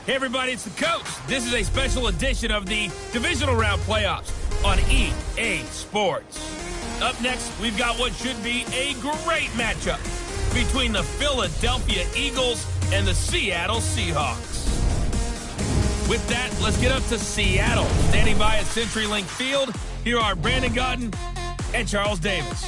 Hey everybody, it's the coach. This is a special edition of the Divisional Round Playoffs on EA Sports. Up next, we've got what should be a great matchup between the Philadelphia Eagles and the Seattle Seahawks. With that, let's get up to Seattle. Standing by at CenturyLink Field, here are Brandon Gaudin and Charles Davis.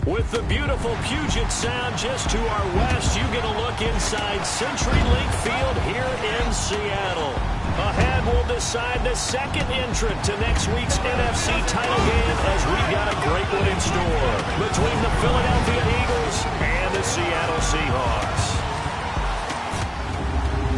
With the beautiful Puget Sound just to our west, you get a look inside CenturyLink Field here in Seattle. Ahead, we'll decide the second entrant to next week's NFC title game as we've got a great one in store between the Philadelphia Eagles and the Seattle Seahawks.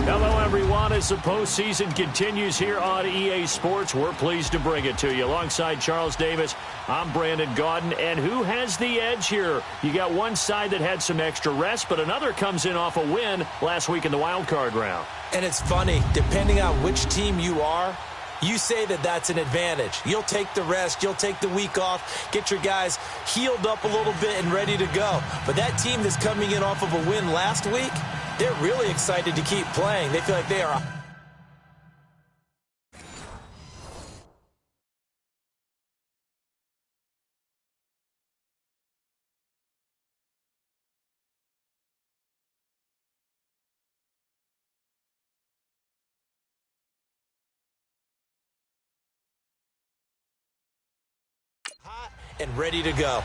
Hello, everyone. As the postseason continues here on EA Sports, we're pleased to bring it to you. Alongside Charles Davis, I'm Brandon Gaudin. And who has the edge here? You got one side that had some extra rest, but another comes in off a win last week in the wild card round. And it's funny, depending on which team you are, you say that that's an advantage. You'll take the rest, you'll take the week off, get your guys healed up a little bit and ready to go. But that team that's coming in off of a win last week, they're really excited to keep playing. They feel like they are. Hot and ready to go.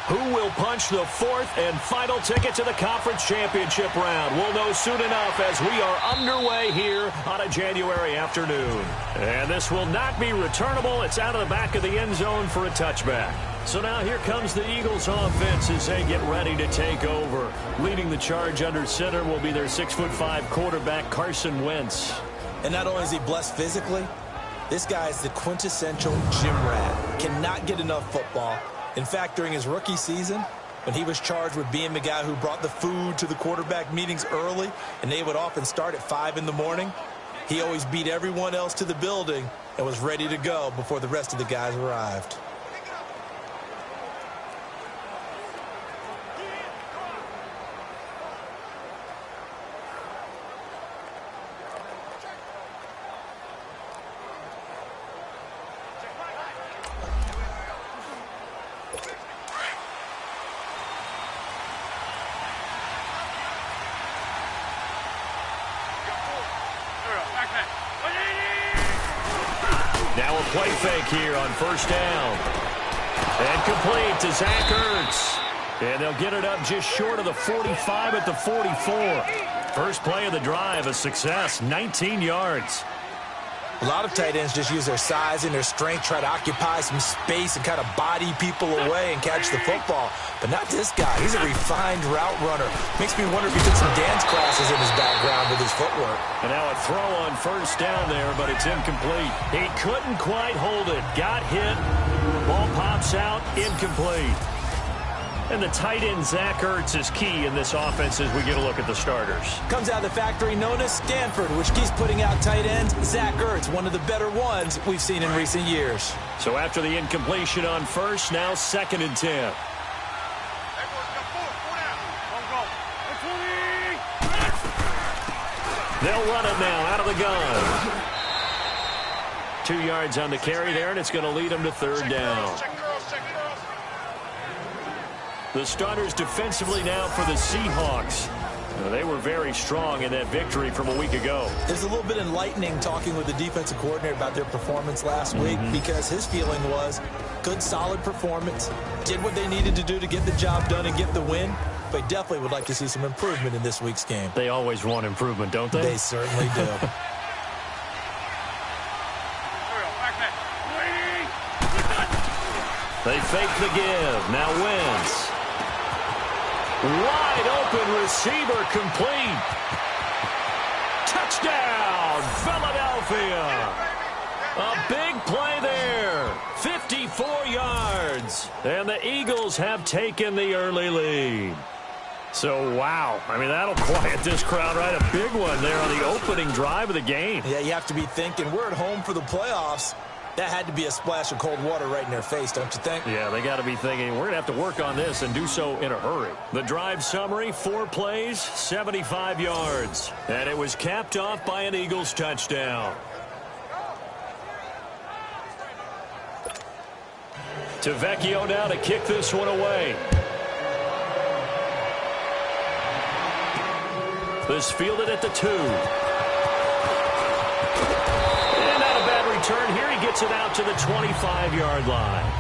Who will punch the fourth and final ticket to the conference championship round? We'll know soon enough as we are underway here on a January afternoon. And this will not be returnable. It's out of the back of the end zone for a touchback. So now here comes the Eagles offense as they get ready to take over. Leading the charge under center will be their 6'5" quarterback, Carson Wentz. And not only is he blessed physically, this guy is the quintessential gym rat. Cannot get enough football. In fact, during his rookie season, when he was charged with being the guy who brought the food to the quarterback meetings early, and they would often start at 5 in the morning, he always beat everyone else to the building and was ready to go before the rest of the guys arrived. Now a play fake here on first down. And complete to Zach Ertz. And they'll get it up just short of the 45 at the 44. First play of the drive, a success, 19 yards. A lot of tight ends just use their size and their strength, try to occupy some space and kind of body people away and catch the football. But not this guy. He's a refined route runner. Makes me wonder if he took some dance classes in his background with his footwork. And now a throw on first down there, but it's incomplete. He couldn't quite hold it. Got hit. Ball pops out, incomplete. And the tight end, Zach Ertz, is key in this offense as we get a look at the starters. Comes out of the factory known as Stanford, which keeps putting out tight ends. Zach Ertz, one of the better ones we've seen in recent years. So after the incompletion on first, now 2nd and 10. They'll run it now out of the gun. 2 yards on the carry there, and it's going to lead them to 3rd down. The starters defensively now for the Seahawks. They were very strong in that victory from a week ago. It was a little bit enlightening talking with the defensive coordinator about their performance last week because his feeling was good, solid performance, did what they needed to do to get the job done and get the win, but definitely would like to see some improvement in this week's game. They always want improvement, don't they? They certainly do. They fake the give. Now Wentz. Wide open receiver complete. Touchdown, Philadelphia. A big play there. 54 yards. And the Eagles have taken the early lead. So, wow. I mean, that'll quiet this crowd right. A big one there on the opening drive of the game. Yeah, you have to be thinking, we're at home for the playoffs. That had to be a splash of cold water right in their face, don't you think? Yeah, they got to be thinking, we're going to have to work on this and do so in a hurry. The drive summary, 4 plays, 75 yards. And it was capped off by an Eagles touchdown. To Vecchio now to kick this one away. This fielded at the 2. And not a bad return here. He gets it out to the 25-yard line.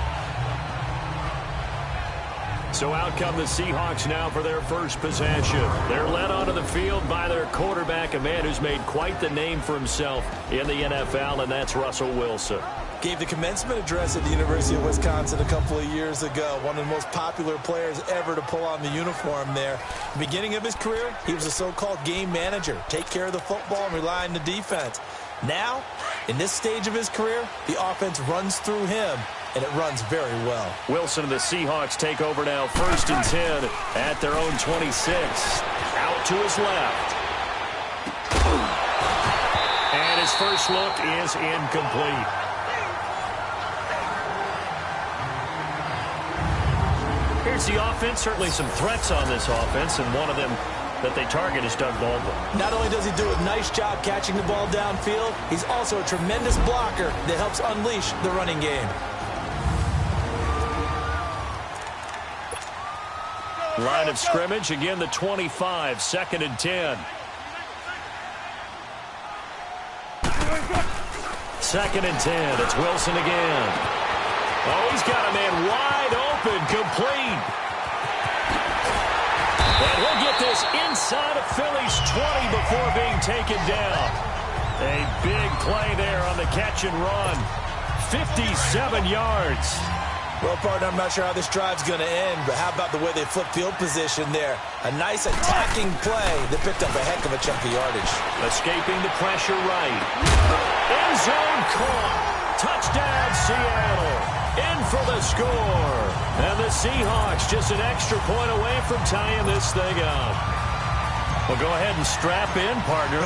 So out come the Seahawks now for their first possession. They're led onto the field by their quarterback, a man who's made quite the name for himself in the NFL, and that's Russell Wilson. Gave the commencement address at the University of Wisconsin a couple of years ago. One of the most popular players ever to pull on the uniform there. The beginning of his career, he was a so-called game manager. Take care of the football and rely on the defense. Now, in this stage of his career, the offense runs through him, and it runs very well. Wilson and the Seahawks take over now, 1st and 10 at their own 26. Out to his left. And his first look is incomplete. Here's the offense. Certainly some threats on this offense, and one of them that they target is Doug Baldwin. Not only does he do a nice job catching the ball downfield, he's also a tremendous blocker that helps unleash the running game. Line of scrimmage, again the 25, 2nd and 10. 2nd and 10, it's Wilson again. Oh, he's got a man wide open, complete. And he'll get this inside of Philly's 20 before being taken down. A big play there on the catch and run. 57 yards. Well, partner, I'm not sure how this drive's going to end, but how about the way they flip field position there? A nice attacking play that picked up a heck of a chunk of yardage. Escaping the pressure right. End zone caught. Touchdown, Seattle. In for the score. And the Seahawks just an extra point away from tying this thing up. Well, go ahead and strap in, partner.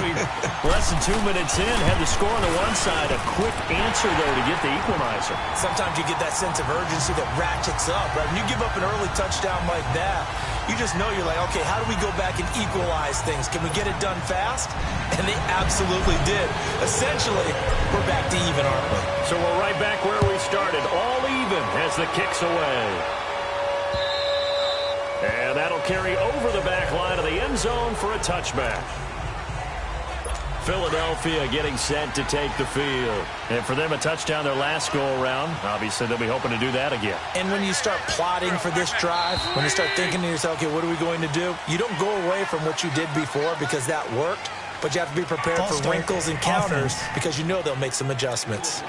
Less than 2 minutes in, had the score on the one side. A quick answer, though, to get the equalizer. Sometimes you get that sense of urgency that ratchets up, right? When you give up an early touchdown like that, you just know you're like, okay, how do we go back and equalize things? Can we get it done fast? And they absolutely did. Essentially, we're back to even, aren't we? So we're right back where we started, all even as the kick's away. And that'll carry over the back line of the end zone for a touchback. Philadelphia getting set to take the field. And for them, a touchdown their last go-around. Obviously, they'll be hoping to do that again. And when you start plotting for this drive, when you start thinking to yourself, okay, what are we going to do? You don't go away from what you did before because that worked, but you have to be prepared for wrinkles and counters because you know they'll make some adjustments.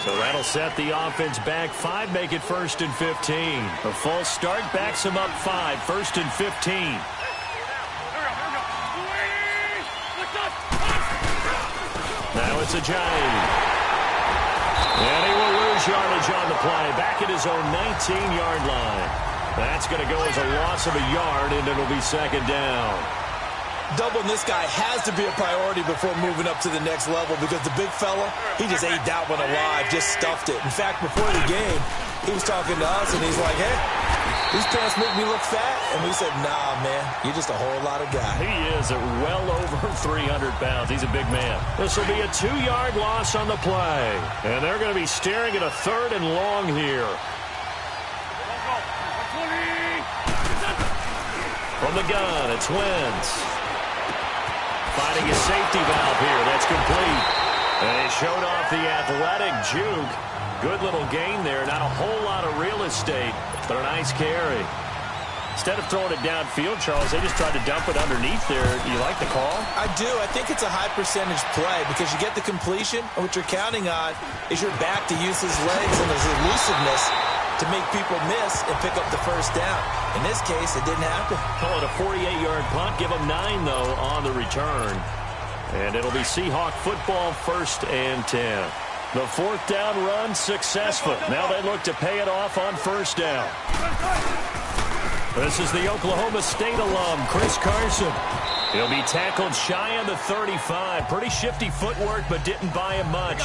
So that'll set the offense back 5, make it 1st and 15. A false start backs him up 5, 1st and 15. Now it's Ajani. And he will lose yardage on the play. Back at his own 19-yard line. That's going to go as a loss of a yard, and it'll be 2nd down. Doubling this guy has to be a priority before moving up to the next level because the big fella, he just ate that one alive, just stuffed it. In fact, before the game, he was talking to us, and he's like, hey, these pants make me look fat. And we said, nah, man, you're just a whole lot of guy. He is at well over 300 pounds. He's a big man. This will be a 2-yard loss on the play. And they're going to be staring at a 3rd and long here. From the gun, it's Wentz. Finding a safety valve here. That's complete. And he showed off the athletic juke. Good little gain there. Not a whole lot of real estate, but a nice carry. Instead of throwing it downfield, Charles, they just tried to dump it underneath there. Do you like the call? I do. I think it's a high-percentage play because you get the completion, and what you're counting on is your back to use his legs and his elusiveness to make people miss and pick up the 1st down. In this case, it didn't happen. Call it a 48-yard punt. Give them 9, though, on the return. And it'll be Seahawk football, 1st and 10. The 4th down run successful. Now they look to pay it off on 1st down. This is the Oklahoma State alum, Chris Carson. He'll be tackled shy of the 35. Pretty shifty footwork, but didn't buy him much.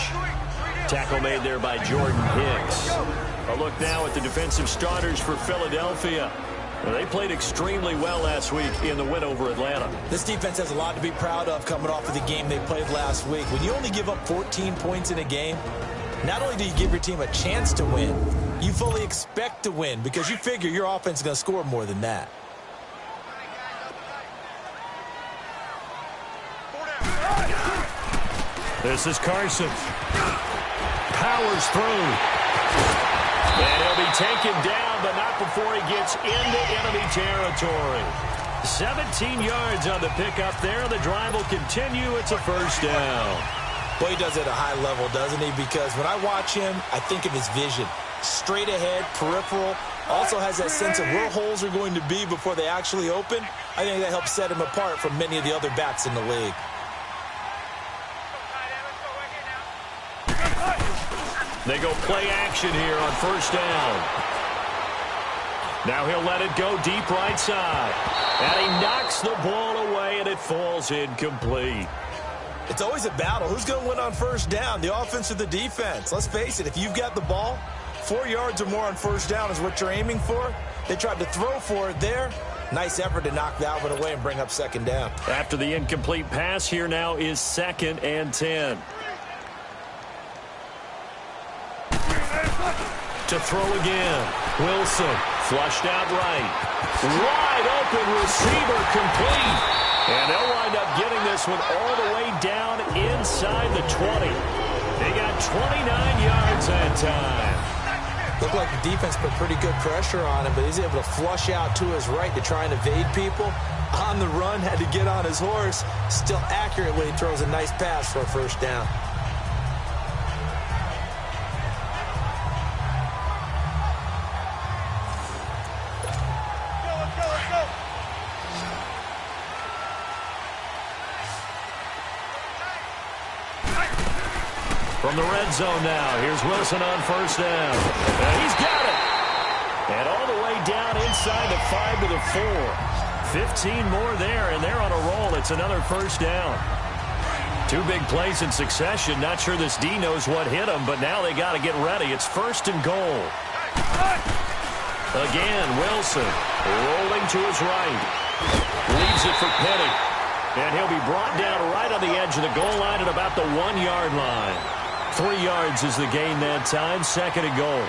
Tackle made there by Jordan Hicks. A look now at the defensive starters for Philadelphia. They played extremely well last week in the win over Atlanta. This defense has a lot to be proud of coming off of the game they played last week. When you only give up 14 points in a game, not only do you give your team a chance to win, you fully expect to win because you figure your offense is going to score more than that. This is Carson. Powers through. And he'll be taken down, but not before he gets into enemy territory. 17 yards on the pickup there. The drive will continue. It's a 1st down. Well, he does it at a high level, doesn't he? Because when I watch him, I think of his vision. Straight ahead, peripheral. Also has that sense of where holes are going to be before they actually open. I think that helps set him apart from many of the other backs in the league. They go play action here on 1st down. Now he'll let it go deep right side. And he knocks the ball away, and it falls incomplete. It's always a battle. Who's going to win on 1st down, the offense or the defense? Let's face it, if you've got the ball, 4 yards or more on 1st down is what you're aiming for. They tried to throw for it there. Nice effort to knock that one away and bring up 2nd down. After the incomplete pass, here now is 2nd and 10. To throw again. Wilson flushed out right. Wide open receiver complete. And they'll wind up getting this one all the way down inside the 20. They got 29 yards that time. Looked like the defense put pretty good pressure on him, but he's able to flush out to his right to try and evade people. On the run, had to get on his horse. Still accurately throws a nice pass for a 1st down. From the red zone now, here's Wilson on 1st down. And he's got it. And all the way down inside the 5 to the 4. 15 more there, and they're on a roll. It's another 1st down. 2 big plays in succession. Not sure this D knows what hit him, but now they got to get ready. It's 1st and goal. Again, Wilson rolling to his right. Leaves it for Petty. And he'll be brought down right on the edge of the goal line at about the 1-yard line. 3 yards is the gain that time. 2nd and goal.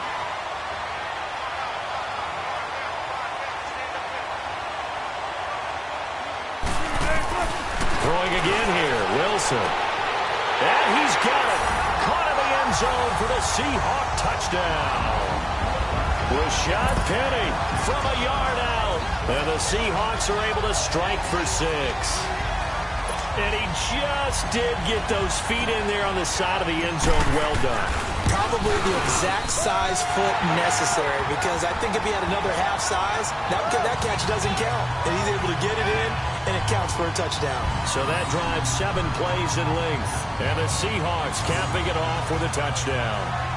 Throwing again here. Wilson. And he's got it. Caught in the end zone for the Seahawk touchdown. Rashad Penny from a yard out. And the Seahawks are able to strike for 6. And he just did get those feet in there on the side of the end zone. Well done. Probably the exact size foot necessary, because I think if he had another half size, that catch doesn't count. And he's able to get it in, and it counts for a touchdown. So that drives 7 plays in length. And the Seahawks capping it off with a touchdown.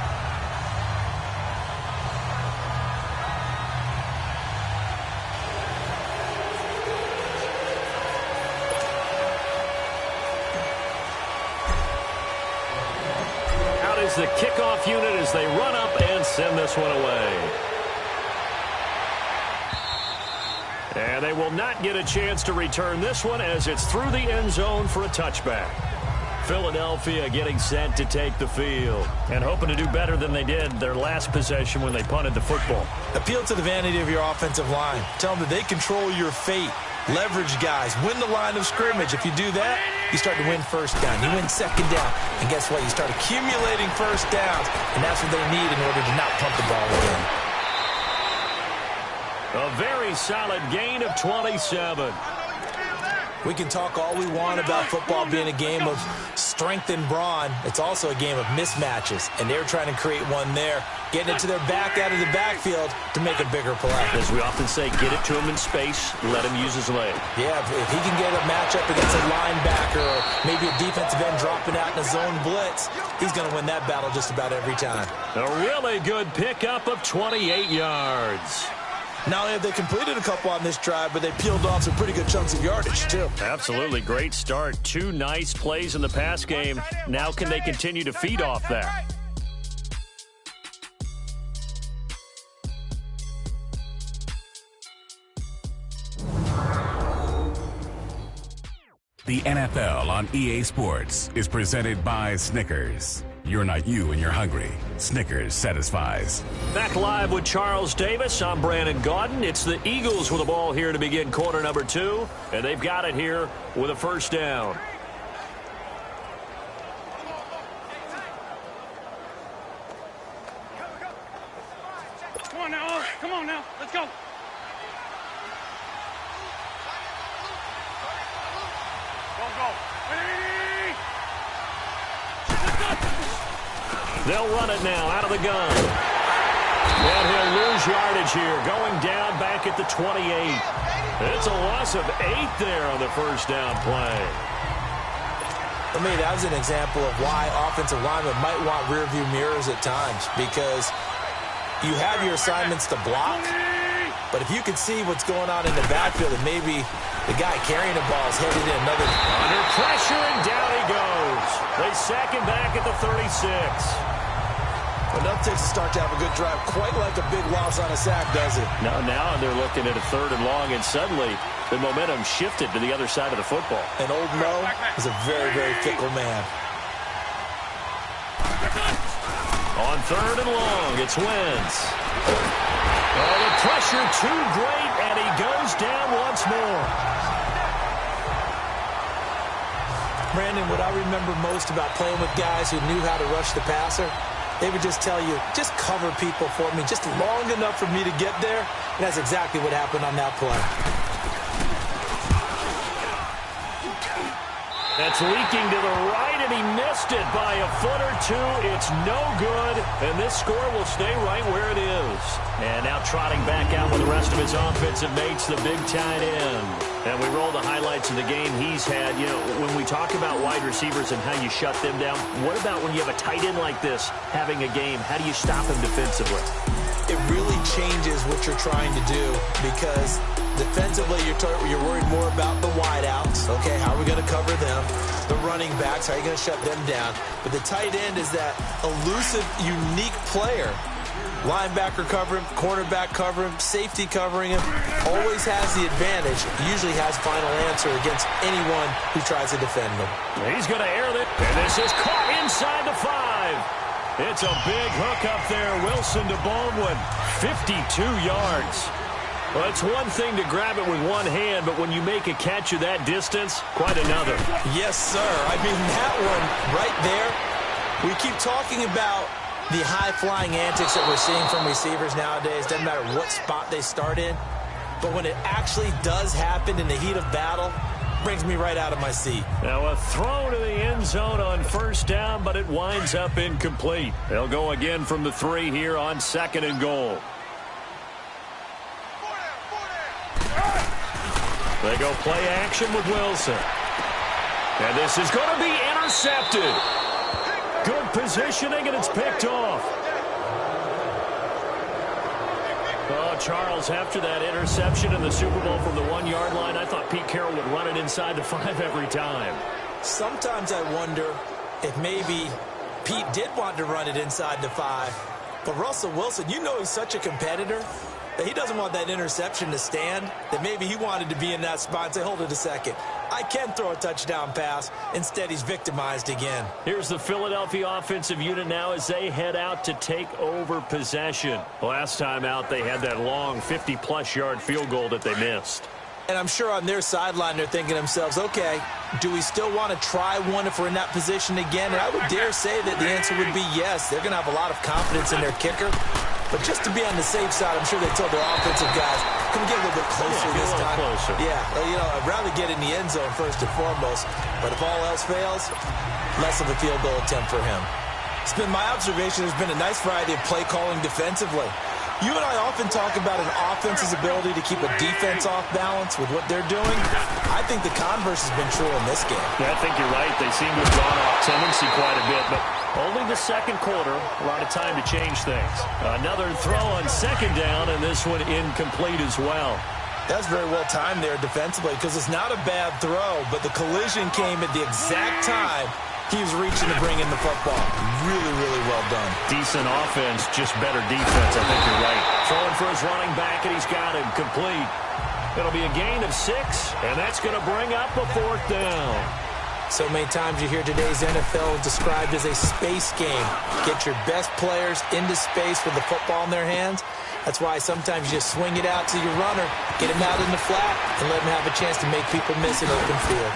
The kickoff unit as they run up and send this one away. And they will not get a chance to return this one as it's through the end zone for a touchback. Philadelphia getting set to take the field and hoping to do better than they did their last possession when they punted the football. Appeal to the vanity of your offensive line. Tell them that they control your fate. Leverage guys. Win the line of scrimmage. If you do that, you start to win 1st down. You win 2nd down. And guess what? You start accumulating 1st downs. And that's what they need in order to not pump the ball again. A very solid gain of 27. We can talk all we want about football being a game of strength and brawn. It's also a game of mismatches, and they're trying to create one there, getting it to their back out of the backfield to make a bigger play. As we often say, get it to him in space, let him use his leg. Yeah, if he can get a matchup against a linebacker or maybe a defensive end dropping out in a zone blitz, he's going to win that battle just about every time. A really good pickup of 28 yards. Not only have they completed a couple on this drive, but they peeled off some pretty good chunks of yardage, too. Absolutely. Great start. 2 nice plays in the pass game. Now can they continue to feed off that? The NFL on EA Sports is presented by Snickers. You're not you and you're hungry. Snickers satisfies. Back live with Charles Davis. I'm Brandon Gaudin. It's the Eagles with the ball here to begin quarter number 2. And they've got it here with a first down. Come on now. Come on now. Let's go. Go. They'll run it now out of the gun. And he'll lose yardage here, going down back at the 28. It's a loss of 8 there on the first down play. For me, that was an example of why offensive linemen might want rearview mirrors at times, because you have your assignments to block, but if you could see what's going on in the backfield and maybe the guy carrying the ball is headed in another. Under pressure, and down he goes. They sack him back at the 36. Enough to start to have a good drive, quite like a big loss on a sack, does it? Now they're looking at a 3rd and long, and suddenly the momentum shifted to the other side of the football. And old Mo is a very, very fickle man. On 3rd and long, it's Wentz. Oh, the pressure too great, and he goes down once more. Brandon, what I remember most about playing with guys who knew how to rush the passer, they would just tell you, just cover people for me, just long enough for me to get there. And that's exactly what happened on that play. That's leaking to the right, and he missed it by a foot or 2. It's no good, and this score will stay right where it is. And now trotting back out with the rest of his offensive mates, the big tight end. And we roll the highlights of the game he's had. You know, when we talk about wide receivers and how you shut them down, what about when you have a tight end like this having a game? How do you stop him defensively? It really changes what you're trying to do, because defensively you're worried more about the wideouts. Okay, how are we going to cover them? The running backs, how are you going to shut them down? But the tight end is that elusive, unique player. Linebacker cover him, cornerback cover him, safety covering him. Always has the advantage. Usually has final answer against anyone who tries to defend him. He's going to air it, and this is caught inside the 5. It's a big hook up there. Wilson to Baldwin. 52 yards. Well, it's one thing to grab it with one hand, but when you make a catch of that distance, quite another. Yes, sir. I mean, that one right there, we keep talking about the high-flying antics that we're seeing from receivers nowadays. Doesn't matter what spot they start in. But when it actually does happen in the heat of battle, brings me right out of my seat. Now a throw to the end zone on first down, but it winds up incomplete. They'll go again from the 3 here on 2nd and goal. They go play action with Wilson. And this is going to be intercepted. Good positioning, and it's picked off. Oh, Charles, after that interception in the Super Bowl from the 1-yard line, I thought Pete Carroll would run it inside the 5 every time. Sometimes I wonder if maybe Pete did want to run it inside the 5. But Russell Wilson, you know he's such a competitor that he doesn't want that interception to stand, that maybe he wanted to be in that spot and say, hold it a second, I can throw a touchdown pass. Instead, he's victimized again. Here's the Philadelphia offensive unit now as they head out to take over possession. Last time out, they had that long 50-plus yard field goal that they missed. And I'm sure on their sideline, they're thinking to themselves, okay, do we still want to try one if we're in that position again? And I would dare say that the answer would be yes. They're going to have a lot of confidence in their kicker. But just to be on the safe side, I'm sure they told their offensive guys, come get a little bit closer this time. Closer. Yeah, I'd rather get in the end zone first and foremost. But if all else fails, less of a field goal attempt for him. It's been my observation there's been a nice variety of play calling defensively. You and I often talk about an offense's ability to keep a defense off balance with what they're doing. I think the converse has been true in this game. Yeah, I think you're right. They seem to have gone off tendency quite a bit, but only the second quarter, a lot of time to change things. Another throw on second down, and this one incomplete as well. That's very well timed there defensively because it's not a bad throw, but the collision came at the exact time he was reaching to bring in the football. Really, really well done. Decent offense, just better defense. I think you're right. Throwing for his running back, and he's got him complete. It'll be a gain of 6, and that's going to bring up a 4th down. So many times you hear today's NFL described as a space game. Get your best players into space with the football in their hands. That's why sometimes you just swing it out to your runner, get him out in the flat, and let him have a chance to make people miss an open field.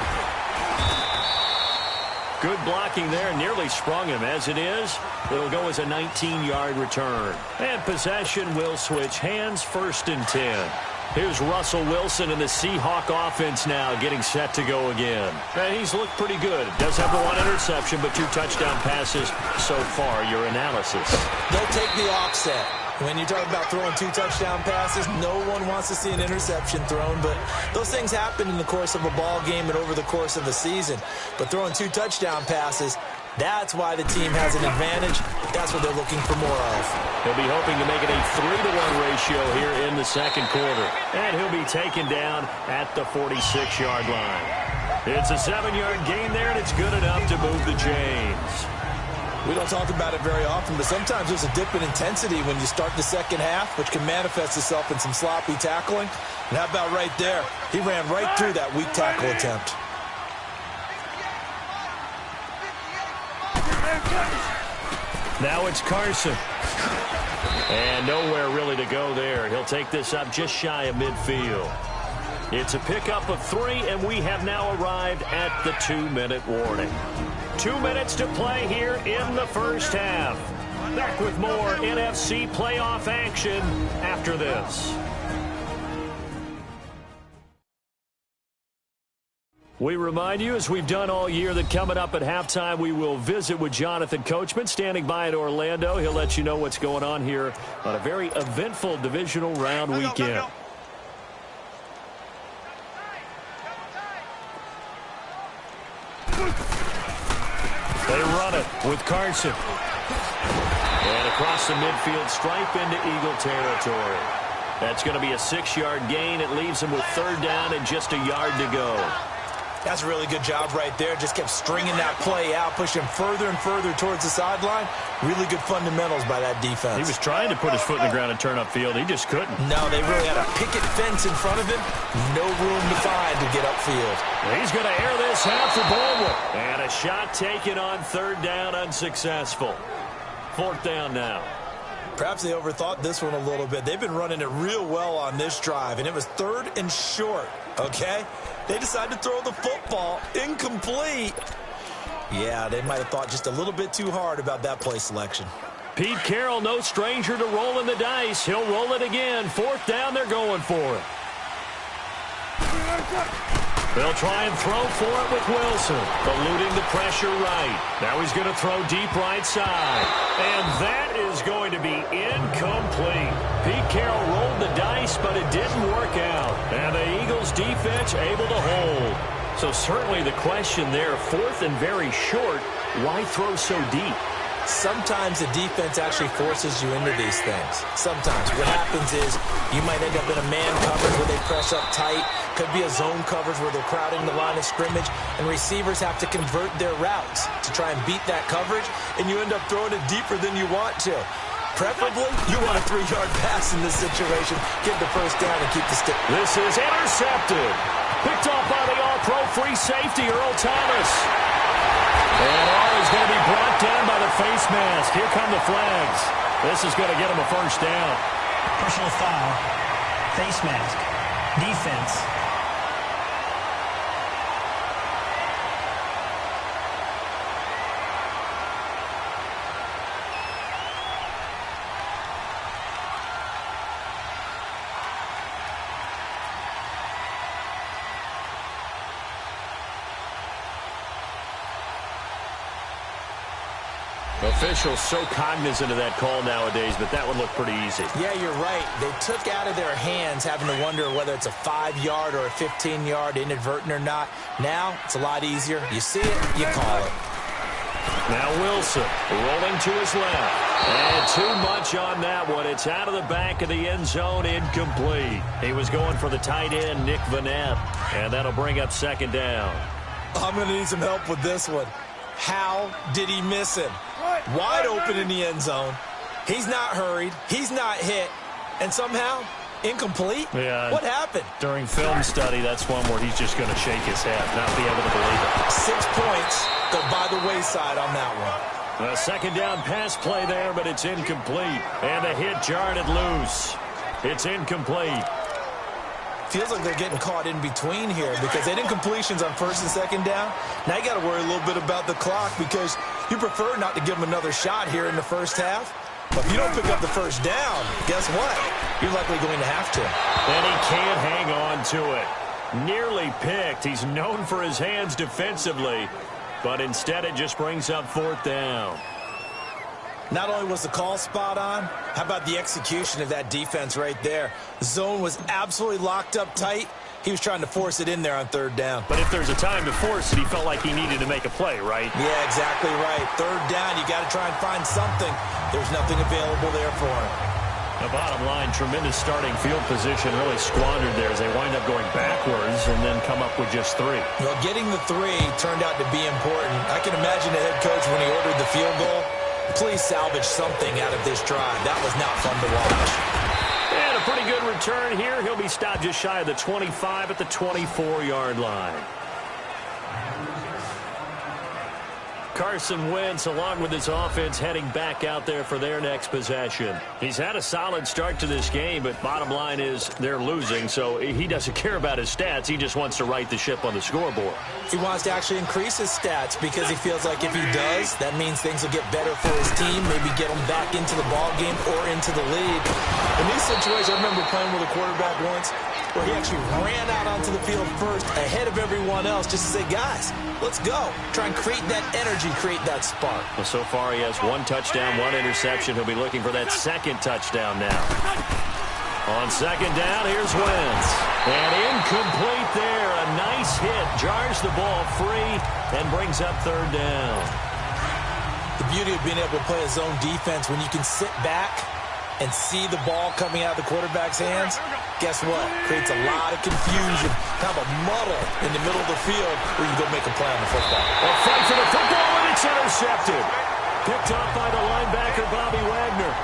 Good blocking there, nearly sprung him. As it is, it'll go as a 19-yard return. And possession will switch hands, 1st and 10. Here's Russell Wilson in the Seahawk offense now getting set to go again. And he's looked pretty good. Does have the 1 interception, but 2 touchdown passes so far. Your analysis. They'll take the offset. When you talk about throwing 2 touchdown passes, no one wants to see an interception thrown, but those things happen in the course of a ball game and over the course of a season. But throwing 2 touchdown passes, that's why the team has an advantage. That's what they're looking for more of. He'll be hoping to make it a 3-to-1 ratio here in the second quarter. And he'll be taken down at the 46-yard line. It's a 7-yard gain there, and it's good enough to move the chains. We don't talk about it very often, but sometimes there's a dip in intensity when you start the second half, which can manifest itself in some sloppy tackling. And how about right there? He ran right through that weak tackle attempt. Now it's Carson. And nowhere really to go there. He'll take this up just shy of midfield. It's a pickup of 3, and we have now arrived at the 2-minute warning. 2 minutes to play here in the first half. Back with more NFC playoff action after this. We remind you, as we've done all year, that coming up at halftime, we will visit with Jonathan Coachman, standing by in Orlando. He'll let you know what's going on here on a very eventful divisional round weekend. They run it with Carson. And across the midfield stripe into Eagle territory. That's going to be a 6-yard gain. It leaves them with 3rd down and just a yard to go. That's a really good job right there. Just kept stringing that play out, pushing further and further towards the sideline. Really good fundamentals by that defense. He was trying to put his foot in the ground and turn upfield. He just couldn't. No, they really had a picket fence in front of him. No room to find to get upfield. He's going to air this out for Baldwin. And a shot taken on 3rd down, unsuccessful. 4th down now. Perhaps they overthought this one a little bit. They've been running it real well on this drive, and it was 3rd and short, okay? They decided to throw the football incomplete. Yeah, they might have thought just a little bit too hard about that play selection. Pete Carroll, no stranger to rolling the dice. He'll roll it again. 4th down, they're going for it. They'll try and throw for it with Wilson, eluding the pressure right. Now he's going to throw deep right side. And that is going to be incomplete. Pete Carroll rolled the dice, but it didn't work out. And the Eagles defense able to hold. So certainly the question there, 4th and very short, why throw so deep? Sometimes the defense actually forces you into these things. Sometimes. What happens is you might end up in a man coverage where they press up tight. Could be a zone coverage where they're crowding the line of scrimmage, and receivers have to convert their routes to try and beat that coverage, and you end up throwing it deeper than you want to. Preferably, you want a 3-yard pass in this situation. Get the first down and keep the stick. This is intercepted. Picked off by the all-pro free safety, Earl Thomas. And all is going to be brought down by the face mask. Here come the flags. This is going to get him a first down. Personal foul. Face mask. Defense. Officials so cognizant of that call nowadays, but that would look pretty easy. Yeah, you're right. They took out of their hands having to wonder whether it's a 5-yard or a 15-yard inadvertent or not. Now, it's a lot easier. You see it, you call it. Now Wilson rolling to his left. And too much on that one. It's out of the back of the end zone, incomplete. He was going for the tight end, Nick Vanette. And that'll bring up second down. I'm going to need some help with this one. How did he miss him? Wide open in the end zone. He's not hurried. He's not hit. And somehow, incomplete? Yeah. What happened? During film study, that's one where he's just going to shake his head, not be able to believe it. 6 points go by the wayside on that one. A second down pass play there, but it's incomplete. And a hit jarred it loose. It's incomplete. Feels like they're getting caught in between here because they did incompletions on first and second down. Now you got to worry a little bit about the clock because you prefer not to give them another shot here in the first half. But if you don't pick up the first down, guess what? You're likely going to have to. And he can't hang on to it. Nearly picked. He's known for his hands defensively, but instead it just brings up fourth down. Not only was the call spot on, how about the execution of that defense right there? The zone was absolutely locked up tight. He was trying to force it in there on third down. But if there's a time to force it, he felt like he needed to make a play, right? Yeah, exactly right. Third down, you got to try and find something. There's nothing available there for him. The bottom line, tremendous starting field position, really squandered there as they wind up going backwards and then come up with just 3. Well, getting the 3 turned out to be important. I can imagine the head coach when he ordered the field goal. Please salvage something out of this drive. That was not fun to watch. And a pretty good return here. He'll be stopped just shy of the 25 at the 24-yard line. Carson Wentz, along with his offense, heading back out there for their next possession. He's had a solid start to this game, but bottom line is they're losing, so he doesn't care about his stats. He just wants to right the ship on the scoreboard. He wants to actually increase his stats because he feels like if he does, that means things will get better for his team, maybe get him back into the ball game or into the lead. In these situations, I remember playing with a quarterback once where he actually ran out onto the field first ahead of everyone else just to say, guys, let's go. Try and create that energy, create that spark. Well, so far he has 1 touchdown, 1 interception. He'll be looking for that second touchdown now. On second down, here's Wentz. And incomplete there. A nice hit. Jars the ball free and brings up third down. The beauty of being able to play a zone defense when you can sit back and see the ball coming out of the quarterback's hands, guess what? Creates a lot of confusion, kind of a muddle in the middle of the field where you go make a play on the football. A fight for the football, and it's intercepted. Picked up by the linebacker, Bobby Wagner.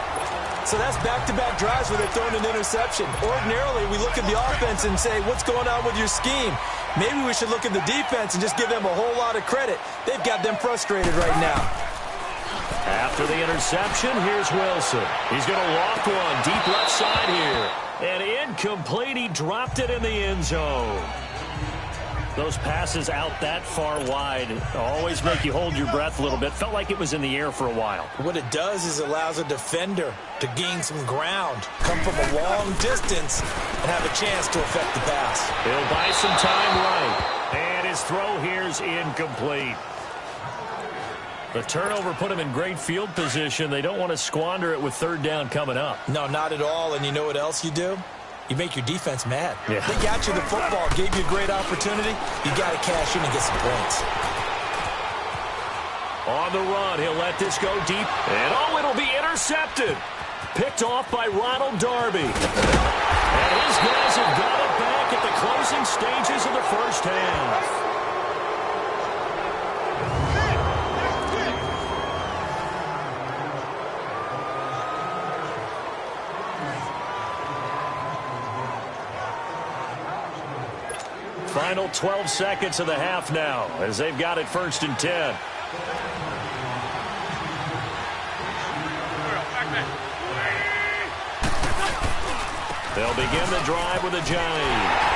So that's back-to-back drives where they're throwing an interception. Ordinarily, we look at the offense and say, what's going on with your scheme? Maybe we should look at the defense and just give them a whole lot of credit. They've got them frustrated right now. After the interception, here's Wilson. He's going to loft one deep left side here. And incomplete. He dropped it in the end zone. Those passes out that far wide always make you hold your breath a little bit. Felt like it was in the air for a while. What it does is it allows a defender to gain some ground, come from a long distance, and have a chance to affect the pass. He'll buy some time right. And his throw here's incomplete. The turnover put him in great field position. They don't want to squander it with third down coming up. No, not at all. And you know what else you do? You make your defense mad. Yeah. They got you the football, gave you a great opportunity. You got to cash in and get some points. On the run, he'll let this go deep. And it'll be intercepted. Picked off by Ronald Darby. And his guys have got it back at the closing stages of the first half. Final 12 seconds of the half now as they've got it 1st and 10. They'll begin the drive with a jive.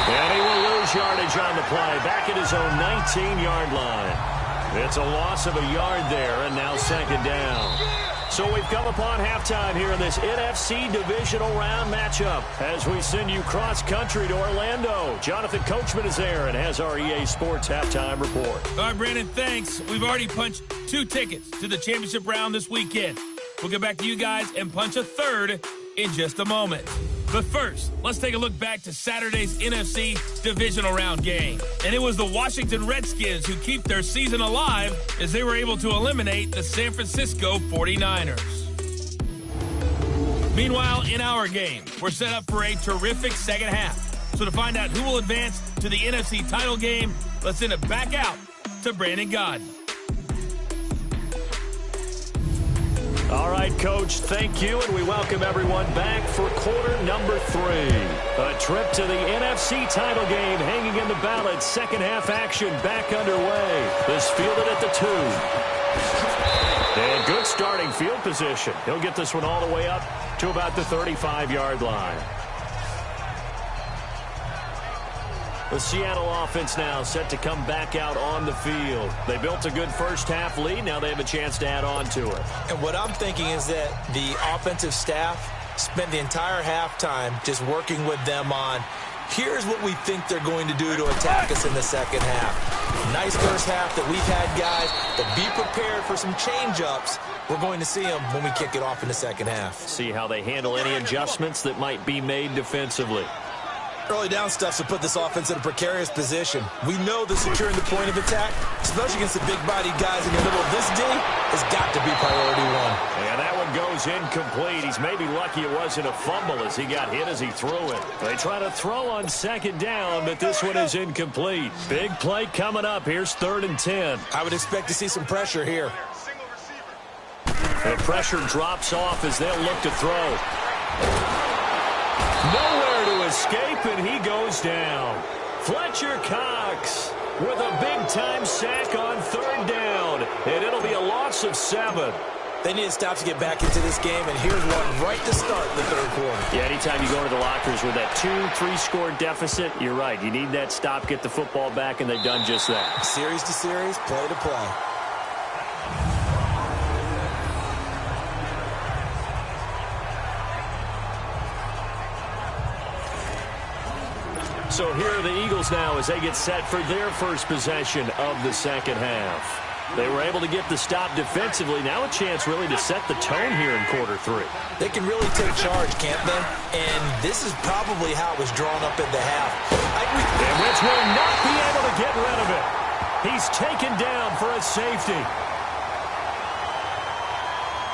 And he will lose yardage on the play back at his own 19-yard line. It's a loss of a yard there, and now second down. So we've come upon halftime here in this NFC divisional round matchup as we send you cross-country to Orlando. Jonathan Coachman is there and has our EA Sports halftime report. All right, Brandon, thanks. We've already punched 2 tickets to the championship round this weekend. We'll get back to you guys and punch a third in just a moment. But first, let's take a look back to Saturday's NFC divisional round game. And it was the Washington Redskins who keep their season alive as they were able to eliminate the San Francisco 49ers. Meanwhile, in our game, we're set up for a terrific second half. So to find out who will advance to the NFC title game, let's send it back out to Brandon Gaudin. All right, Coach, thank you, and we welcome everyone back for quarter number 3. A trip to the NFC title game hanging in the balance. Second half action back underway. This fielded at the 2. And good starting field position. He'll get this one all the way up to about the 35-yard line. The Seattle offense now set to come back out on the field. They built a good first-half lead. Now they have a chance to add on to it. And what I'm thinking is that the offensive staff spent the entire halftime just working with them on, here's what we think they're going to do to attack us in the second half. Nice first half that we've had, guys, but be prepared for some change-ups. We're going to see them when we kick it off in the second half. See how they handle any adjustments that might be made defensively. Early down stuff to put this offense in a precarious position. We know that securing the point of attack, especially against the big-bodied guys in the middle of this D, has got to be priority 1. And that one goes incomplete. He's maybe lucky it wasn't a fumble as he got hit as he threw it. They try to throw on second down, but this one is incomplete. Big play coming up. Here's 3rd and 10. I would expect to see some pressure here. The pressure drops off as they'll look to throw. Nowhere to escape, and he goes down. Fletcher Cox with a big-time sack on 3rd down, and it'll be a loss of 7. They need to stop to get back into this game, and here's one right to start the 3rd quarter. Yeah, anytime you go into the lockers with that 2-3 score deficit, you're right. You need that stop, get the football back, and they've done just that. Series to series, play to play. So here are the Eagles now as they get set for their first possession of the second half. They were able to get the stop defensively. Now a chance really to set the tone here in quarter 3. They can really take charge, can't they? And this is probably how it was drawn up at the half. And Wentz will not be able to get rid of it. He's taken down for a safety.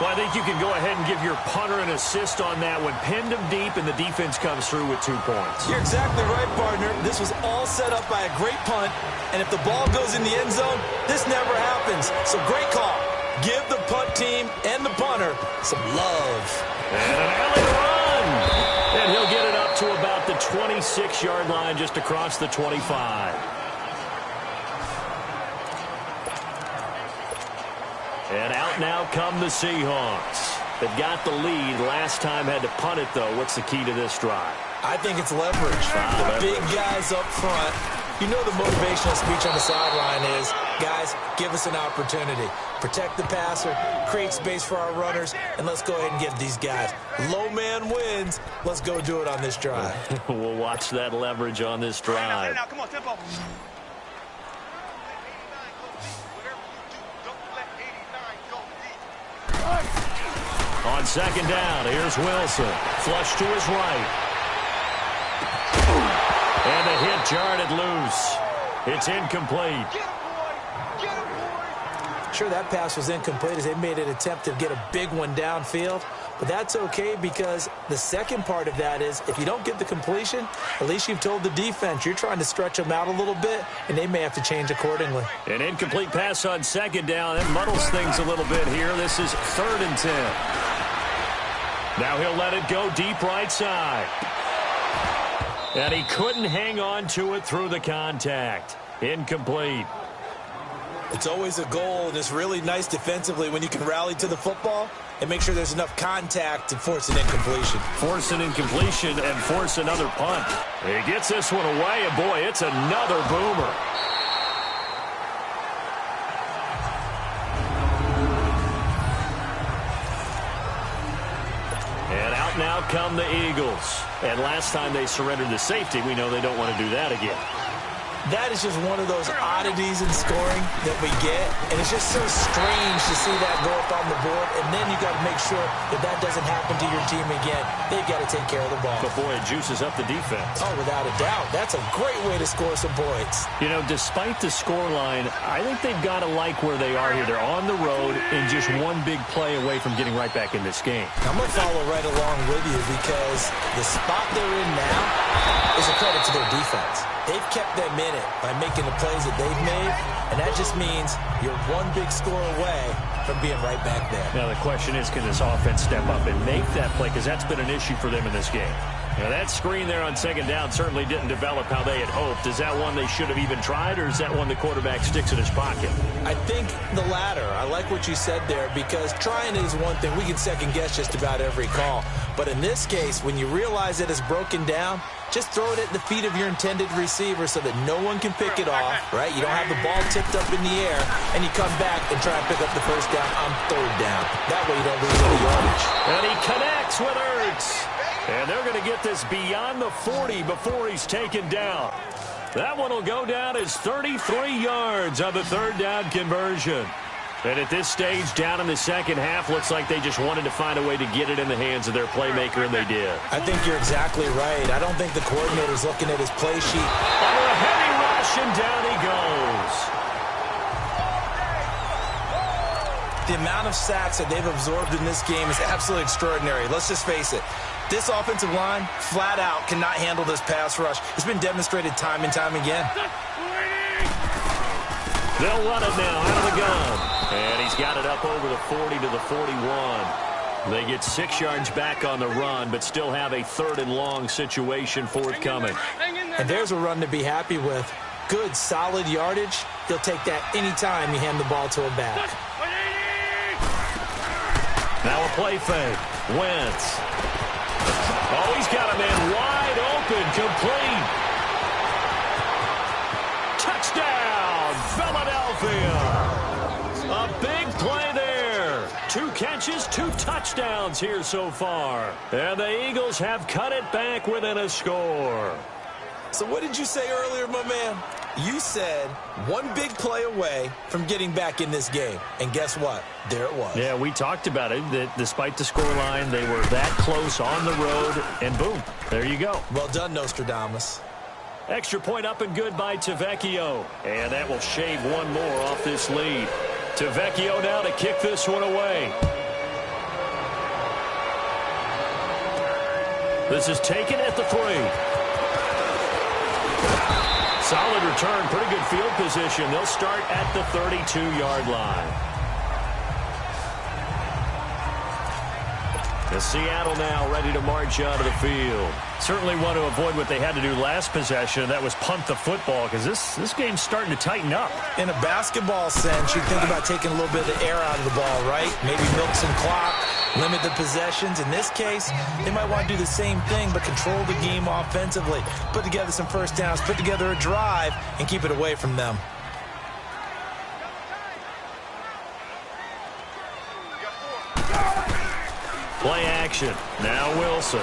Well, I think you can go ahead and give your punter an assist on that one. Pinned him deep, and the defense comes through with 2 points. You're exactly right, partner. This was all set up by a great punt, and if the ball goes in the end zone, this never happens. So great call. Give the punt team and the punter some love. And an alley run. And he'll get it up to about the 26-yard line just across the 25. And out now come the Seahawks. They've got the lead. Last time had to punt it, though. What's the key to this drive? I think it's leverage. The big guys up front. You know the motivational speech on the sideline is, guys, give us an opportunity. Protect the passer, create space for our runners, and let's go ahead and give these guys. Low man wins. Let's go do it on this drive. We'll watch that leverage on this drive. Come on, tempo. On second down, here's Wilson. Flush to his right. And the hit jarred it loose. It's incomplete. Sure, that pass was incomplete as they made an attempt to get a big one downfield. But that's okay because the second part of that is if you don't get the completion, at least you've told the defense you're trying to stretch them out a little bit, and they may have to change accordingly. An incomplete pass on second down. That muddles things a little bit here. This is 3rd and 10. Now he'll let it go deep right side. And he couldn't hang on to it through the contact. Incomplete. It's always a goal, and it's really nice defensively when you can rally to the football and make sure there's enough contact to force an incompletion. Force an incompletion and force another punt. He gets this one away, and boy, it's another boomer. come the Eagles. And last time they surrendered the safety, we know they don't want to do that again. That is just one of those oddities in scoring that we get, and it's just so strange to see that go up on the board, and then you got to make sure that that doesn't happen to your team again. They've got to take care of the ball. But boy, it juices up the defense. Oh, without a doubt. That's a great way to score some points. You know, despite the scoreline, I think they've got to like where they are here. They're on the road and just one big play away from getting right back in this game. I'm going to follow right along with you because the spot they're in now is a credit to their defense. They've kept them in it by making the plays that they've made, and that just means you're one big score away from being right back there. Now the question is, can this offense step up and make that play? Because that's been an issue for them in this game. Now that screen there on second down certainly didn't develop how they had hoped. Is that one they should have even tried, or is that one the quarterback sticks in his pocket? I think the latter. I like what you said there, because trying is one thing. We can second guess just about every call. But in this case, when you realize that it's broken down, just throw it at the feet of your intended receiver so that no one can pick it off, right? You don't have the ball tipped up in the air, and you come back and try and pick up the first down on third down. That way you don't lose any yardage. And he connects with Ertz. And they're going to get this beyond the 40 before he's taken down. That one will go down as 33 yards on the third down conversion. And at this stage, down in the second half, looks like they just wanted to find a way to get it in the hands of their playmaker, and they did. I think you're exactly right. I don't think the coordinator's looking at his play sheet. Under a heavy rush, and down he goes. The amount of sacks that they've absorbed in this game is absolutely extraordinary. Let's just face it. This offensive line, flat out, cannot handle this pass rush. It's been demonstrated time and time again. They'll run it now out of the gun. And he's got it up over the 40 to the 41. They get 6 yards back on the run, but still have a third and long situation forthcoming. And there's a run to be happy with. Good, solid yardage. They'll take that anytime you hand the ball to a back. Now a play fake. Wentz. Oh, he's got a man wide open, complete. Touchdown, Philadelphia. A big play there. 2 catches, 2 touchdowns here so far. And the Eagles have cut it back within a score. So what did you say earlier, my man? You said one big play away from getting back in this game. And guess what? There it was. Yeah, we talked about it, that despite the scoreline, they were that close on the road, and boom, there you go. Well done, Nostradamus. Extra point up and good by Tavecchio. And that will shave one more off this lead. Tavecchio now to kick this one away. This is taken at the 3. Solid return, pretty good field position. They'll start at the 32-yard line. And Seattle now ready to march out of the field. Certainly want to avoid what they had to do last possession. That was punt the football, because this game's starting to tighten up. In a basketball sense, you think about taking a little bit of the air out of the ball, right? Maybe milk some clock, limit the possessions. In this case, they might want to do the same thing, but control the game offensively. Put together some first downs, put together a drive, and keep it away from them. Play action. Now Wilson.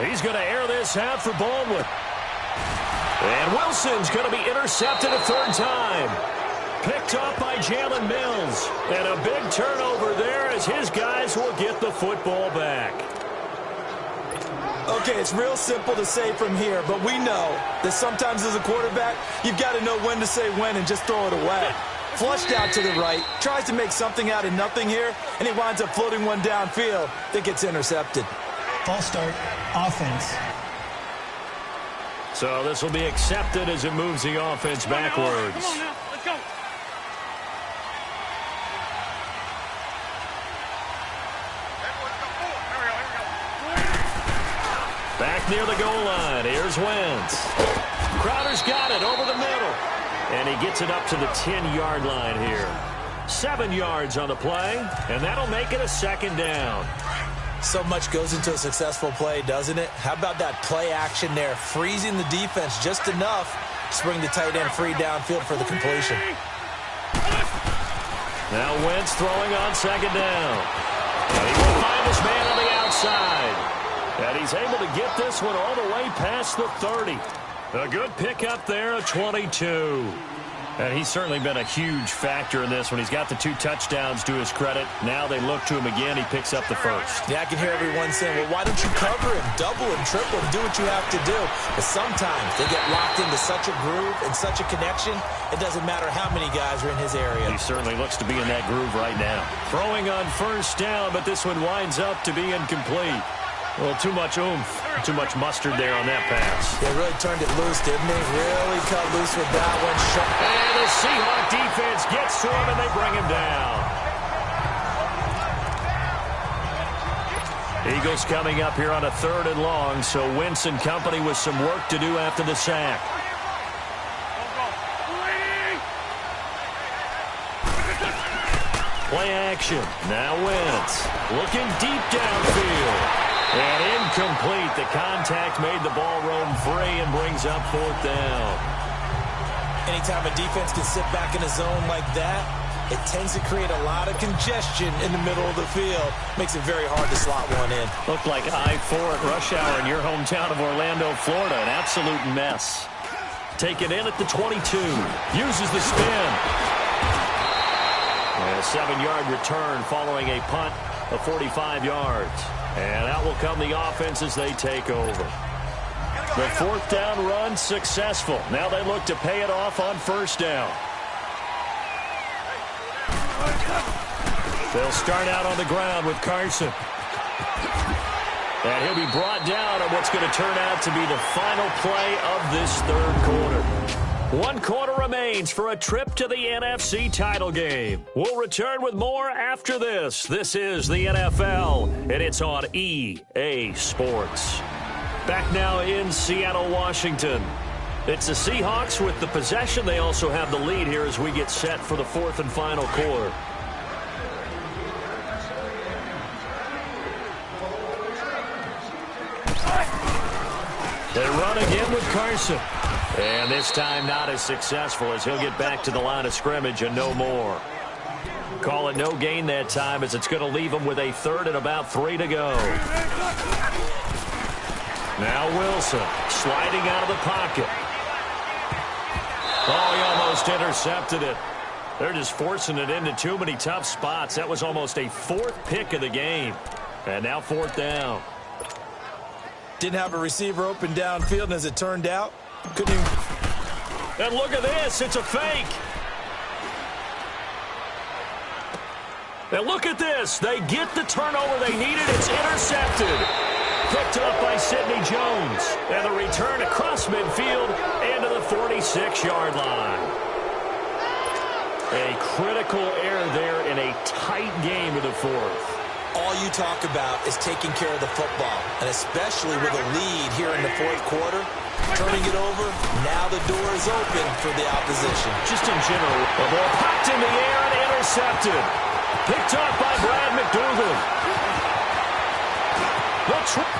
He's going to air this out for Baldwin. And Wilson's going to be intercepted a third time. Picked up by Jalen Mills. And a big turnover there as his guys will get the football back. Okay, it's real simple to say from here, but we know that sometimes as a quarterback, you've got to know when to say when and just throw it away. Flushed out to the right, tries to make something out of nothing here, and he winds up floating one downfield that gets intercepted. False start, offense. So this will be accepted as it moves the offense backwards. Come on now, let's go. Back near the goal line, here's Wentz. Crowder's got it over the middle. And he gets it up to the 10-yard line here. 7 yards on the play, and that'll make it a second down. So much goes into a successful play, doesn't it? How about that play action there, freezing the defense just enough to bring the tight end free downfield for the completion. Now Wentz throwing on second down. And he won't side. And he's able to get this one all the way past the 30. A good pickup there, a 22. And he's certainly been a huge factor in this when he's got the 2 touchdowns to his credit. Now they look to him again. He picks up the first. Yeah, I can hear everyone saying, well, why don't you cover him, double him, triple him, do what you have to do. But sometimes they get locked into such a groove and such a connection, it doesn't matter how many guys are in his area. He certainly looks to be in that groove right now. Throwing on first down, but this one winds up to be incomplete. Well, too much oomph, too much mustard there on that pass. They really turned it loose, didn't they? Really cut loose with that one. And the Seahawks defense gets to him, and they bring him down. Eagles coming up here on a 3rd and long, so Wentz and company with some work to do after the sack. Play action. Now Wentz looking deep downfield. And incomplete. The contact made the ball roam free and brings up 4th down. Anytime a defense can sit back in a zone like that, it tends to create a lot of congestion in the middle of the field. Makes it very hard to slot one in. Looked like I-4 at rush hour in your hometown of Orlando, Florida. An absolute mess. Taken in at the 22. Uses the spin. And a 7-yard return following a punt of 45 yards. And out will come the offense as they take over. The 4th down run successful. Now they look to pay it off on 1st down. They'll start out on the ground with Carson. And he'll be brought down on what's going to turn out to be the final play of this 3rd quarter. 1 quarter remains for a trip to the NFC title game. We'll return with more after this. This is the NFL, and it's on EA Sports. Back now in Seattle, Washington. It's the Seahawks with the possession. They also have the lead here as we get set for the 4th and final quarter. They run again with Carson. And this time not as successful as he'll get back to the line of scrimmage and no more. Call it no gain that time as it's going to leave him with a 3rd and about 3 to go. Now Wilson sliding out of the pocket. Oh, he almost intercepted it. They're just forcing it into too many tough spots. That was almost a 4th pick of the game. And now 4th down. Didn't have a receiver open downfield, and as it turned out, couldn't even... And look at this. It's a fake. And look at this. They get the turnover they needed. It's intercepted. Picked up by Sidney Jones. And the return across midfield and to the 46-yard line. A critical error there in a tight game of the 4th. All you talk about is taking care of the football, and especially with a lead here in the 4th quarter, turning it over, now the door is open for the opposition. Just in general, the ball popped in the air and intercepted. Picked off by Brad McDougal.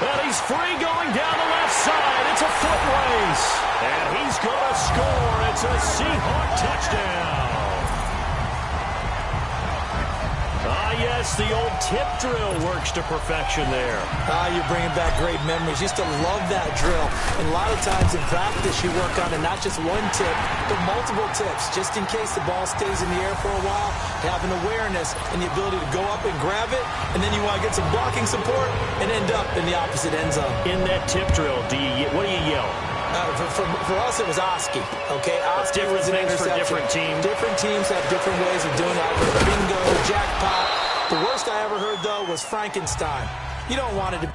And he's free going down the left side. It's a foot race. And he's going to score. It's a Seahawk touchdown. Yes, the old tip drill works to perfection there. You're bringing back great memories. Used to love that drill. And a lot of times in practice, you work on it, not just one tip, but multiple tips, just in case the ball stays in the air for a while, to have an awareness and the ability to go up and grab it, and then you want to get some blocking support and end up in the opposite end zone. In that tip drill, what do you yell? For us, it was Oski. Okay, Oski was an interception. For different teams. Different teams have different ways of doing it. Bingo, jackpot. The worst I ever heard, though, was Frankenstein. You don't want it to...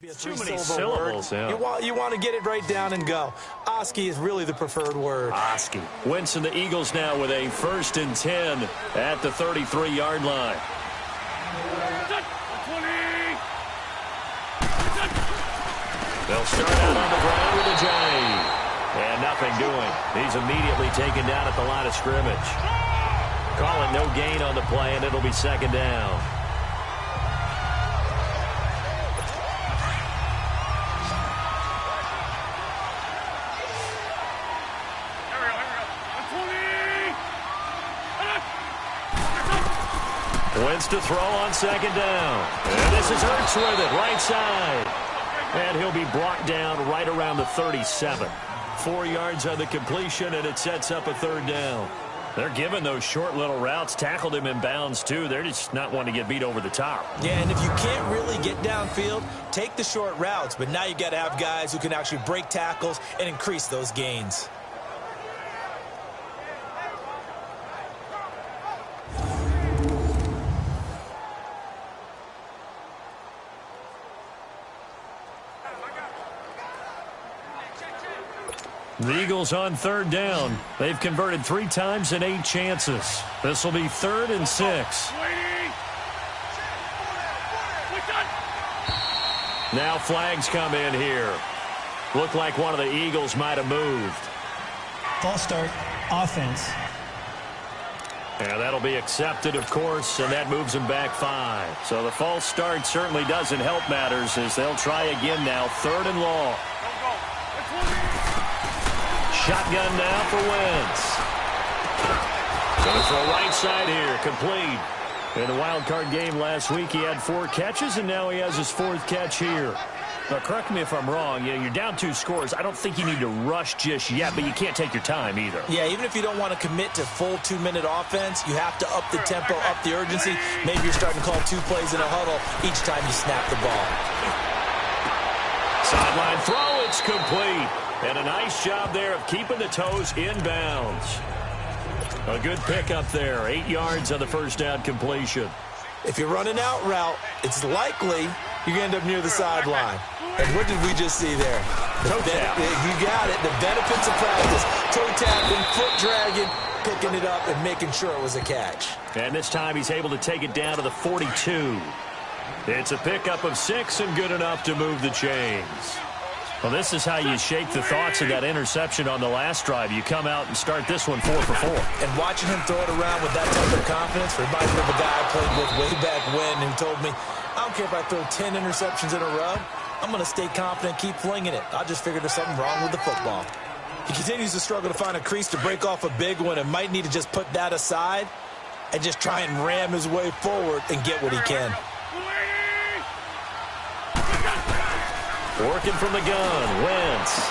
Too many syllables. Yeah. You want to get it right down and go. Oski is really the preferred word. Oski. Winston, the Eagles now with a 1st and 10 at the 33-yard line. They'll start out on the ground with a J. And nothing doing. He's immediately taken down at the line of scrimmage. Calling no gain on the play, and it'll be 2nd down. Wentz to throw on 2nd down. And this is Hurts with it, right side. And he'll be brought down right around the 37. 4 yards on the completion, and it sets up a 3rd down. They're giving those short little routes. Tackled him in bounds, too. They're just not wanting to get beat over the top. Yeah, and if you can't really get downfield, take the short routes. But now you got to have guys who can actually break tackles and increase those gains. The Eagles on 3rd down. They've converted 3 times in 8 chances. This will be 3rd and 6. Now flags come in here. Look like one of the Eagles might have moved. False start, offense. And that'll be accepted, of course, and that moves them back 5. So the false start certainly doesn't help matters as they'll try again now, 3rd and long. Shotgun now for Wentz. Going to throw right side here, complete. In the wild card game last week, he had 4 catches, and now he has his 4th catch here. Now, correct me if I'm wrong. You're down 2 scores. I don't think you need to rush just yet, but you can't take your time either. Yeah, even if you don't want to commit to full 2-minute offense, you have to up the tempo, up the urgency. Maybe you're starting to call 2 plays in a huddle each time you snap the ball. Sideline throw, it's complete. And a nice job there of keeping the toes in bounds. A good pickup there. 8 yards on the 1st down completion. If you're running out route, it's likely you're going to end up near the sideline. And what did we just see there? Toe tap. You got it. The benefits of practice. Toe tapping, foot dragging, picking it up, and making sure it was a catch. And this time he's able to take it down to the 42. It's a pickup of 6 and good enough to move the chains. Well, this is how you shake the thoughts of that interception on the last drive. You come out and start this one 4 for 4. And watching him throw it around with that type of confidence reminds me of a guy I played with way back when who told me, I don't care if I throw 10 interceptions in a row. I'm going to stay confident, keep flinging it. I just figured there's something wrong with the football. He continues to struggle to find a crease to break off a big one and might need to just put that aside and just try and ram his way forward and get what he can. Working from the gun, Wentz.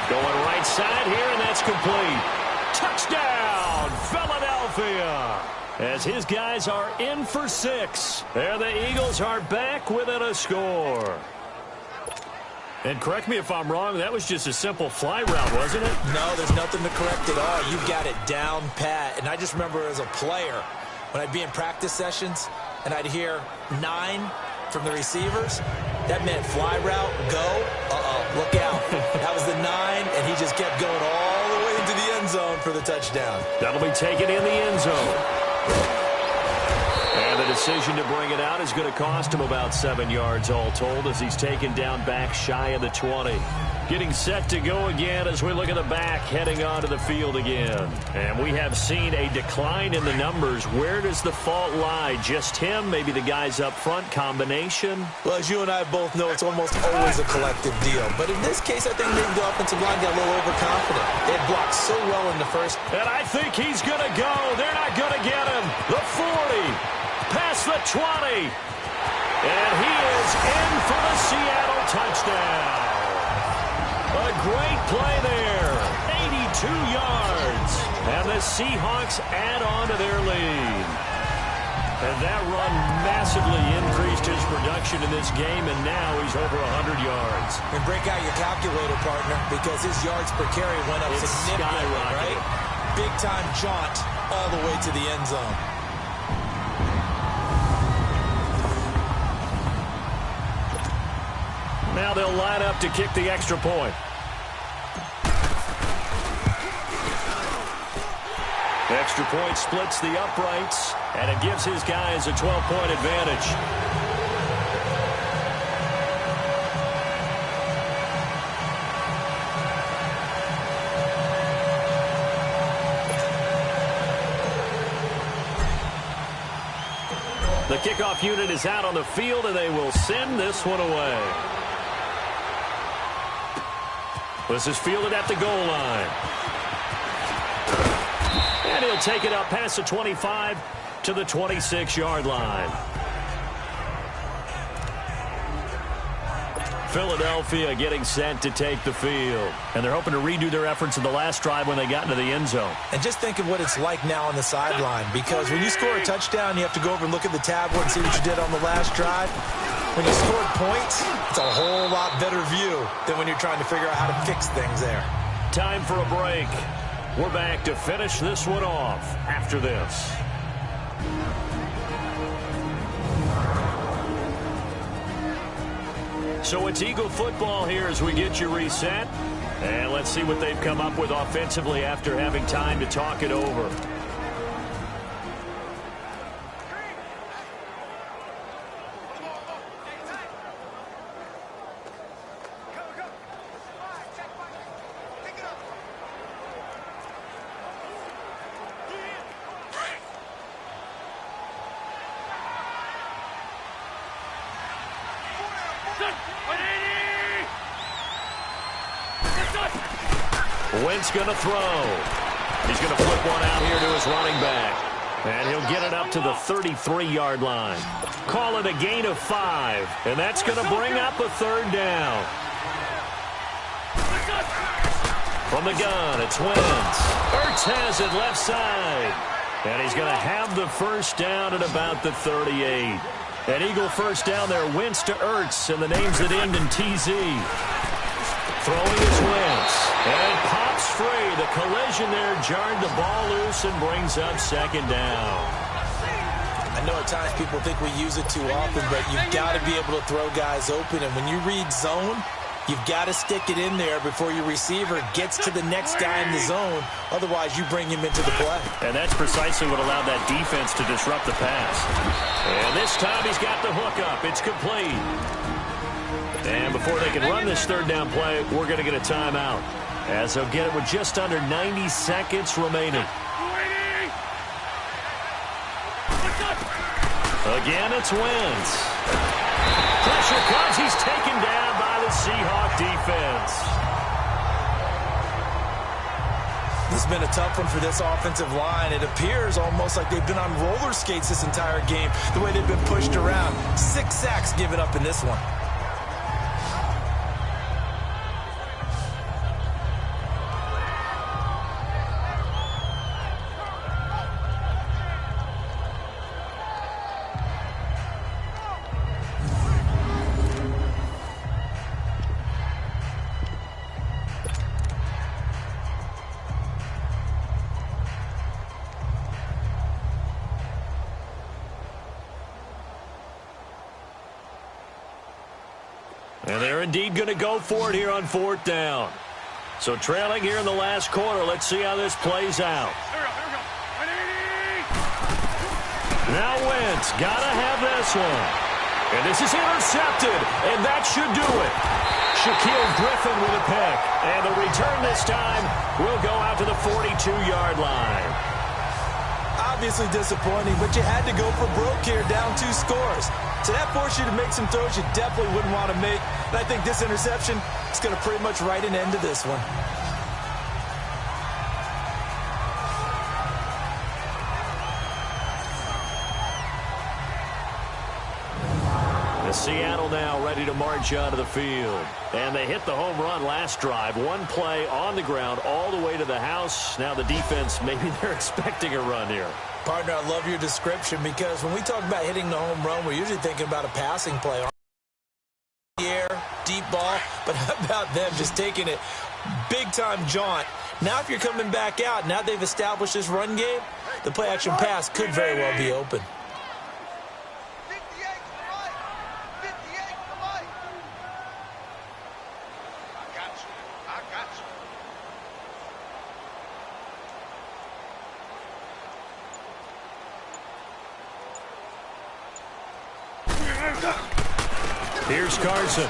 Going right side here, and that's complete. Touchdown, Philadelphia! As his guys are in for 6. And the Eagles are back within a score. And correct me if I'm wrong, that was just a simple fly route, wasn't it? No, there's nothing to correct at all. You've got it down pat. And I just remember as a player, when I'd be in practice sessions, and I'd hear 9 from the receivers, that meant fly route, go, look out. That was the 9, and he just kept going all the way into the end zone for the touchdown. That'll be taken in the end zone. And the decision to bring it out is going to cost him about 7 yards all told as he's taken down back shy of the 20. Getting set to go again as we look at the back heading onto the field again. And we have seen a decline in the numbers. Where does the fault lie? Just him? Maybe the guys up front? Combination? Well, as you and I both know, it's almost always a collective deal. But in this case, I think maybe the offensive line got a little overconfident. They had blocked so well in the first. And I think he's going to go. They're not going to get him. The 40. Past the 20. And he is in for the Seattle touchdown. A great play there. 82 yards. And the Seahawks add on to their lead. And that run massively increased his production in this game, and now he's over 100 yards. And break out your calculator, partner, because his yards per carry went up significantly, right? Big-time jaunt all the way to the end zone. Now they'll line up to kick the extra point. Extra point splits the uprights, and it gives his guys a 12-point advantage. The kickoff unit is out on the field, and they will send this one away. This is fielded at the goal line. And he'll take it up past the 25 to the 26-yard line. Philadelphia getting set to take the field. And they're hoping to redo their efforts in the last drive when they got into the end zone. And just think of what it's like now on the sideline, because when you score a touchdown, you have to go over and look at the tablet and see what you did on the last drive. When you scored points, it's a whole lot better view than when you're trying to figure out how to fix things there. Time for a break. We're back to finish this one off after this. So it's Eagle football here as we get you reset. And let's see what they've come up with offensively after having time to talk it over. Wentz going to throw. He's going to flip one out here to his running back. And he'll get it up to the 33-yard line. Call it a gain of 5. And that's going to bring up a third down. From the gun, it's Wentz. Ertz has it left side. And he's going to have the first down at about the 38. An Eagle first down there. Wentz to Ertz, and the names that end in TZ. Throwing is Wentz. And it pops free. The collision there jarred the ball loose and brings up second down. I know at times people think we use it too often, but you've got to be able to throw guys open. And when you read zone, you've got to stick it in there before your receiver gets to the next guy in the zone. Otherwise, you bring him into the play. And that's precisely what allowed that defense to disrupt the pass. And this time he's got the hook up. It's complete. And before they can run this third down play, we're going to get a timeout, as they'll get it with just under 90 seconds remaining. Again, it's Wentz. Pressure comes. He's taken down by the Seahawks defense. This has been a tough one for this offensive line. It appears almost like they've been on roller skates this entire game, the way they've been pushed around. 6 sacks given up in this one. And they're indeed going to go for it here on fourth down. So trailing here in the last quarter. Let's see how this plays out. Now Wentz got to have this one. And this is intercepted. And that should do it. Shaquille Griffin with a pick. And the return this time will go out to the 42-yard line. Obviously disappointing, but you had to go for broke here, down 2 scores. So that forced you to make some throws you definitely wouldn't want to make. And I think this interception is going to pretty much write an end to this one. Seattle now ready to march out of the field. And they hit the home run last drive. One play on the ground all the way to the house. Now the defense, maybe they're expecting a run here. Partner, I love your description, because when we talk about hitting the home run, we're usually thinking about a passing play. The air, deep ball, but how about them just taking it big-time jaunt? Now if you're coming back out, now they've established this run game, the play-action pass could very well be open. Here's Carson.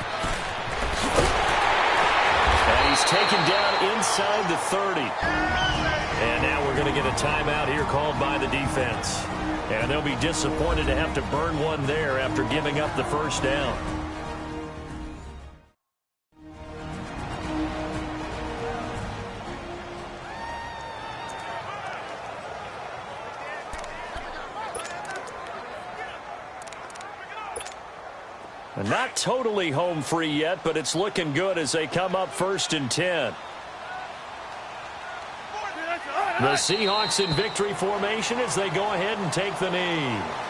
And he's taken down inside the 30. And now we're going to get a timeout here called by the defense. And they'll be disappointed to have to burn one there after giving up the first down. Not totally home free yet, but it's looking good as they come up 1st and 10. The Seahawks in victory formation as they go ahead and take the knee.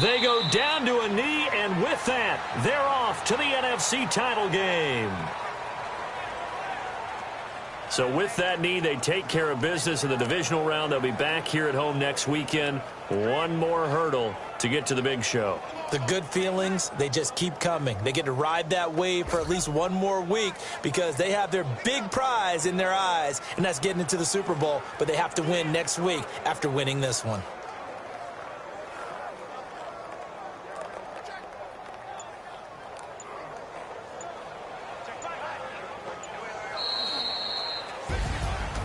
They go down to a knee, and with that, they're off to the NFC title game. So with that knee, they take care of business in the divisional round. They'll be back here at home next weekend. One more hurdle to get to the big show. The good feelings, they just keep coming. They get to ride that wave for at least one more week because they have their big prize in their eyes, and that's getting into the Super Bowl. But they have to win next week after winning this one.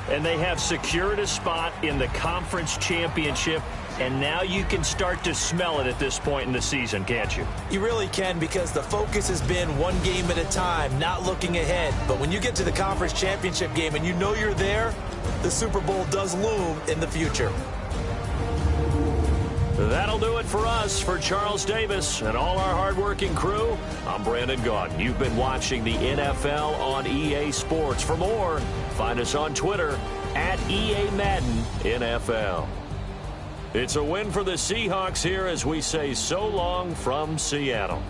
And they have secured a spot in the conference championship, and now you can start to smell it at this point in the season, can't you? You really can, because the focus has been one game at a time, not looking ahead. But when you get to the conference championship game and you know you're there, the Super Bowl does loom in the future. That'll do it for us. For Charles Davis and all our hardworking crew, I'm Brandon Gaudin. You've been watching the NFL on EA Sports. For more, find us on Twitter at EA Madden NFL. It's a win for the Seahawks here as we say so long from Seattle.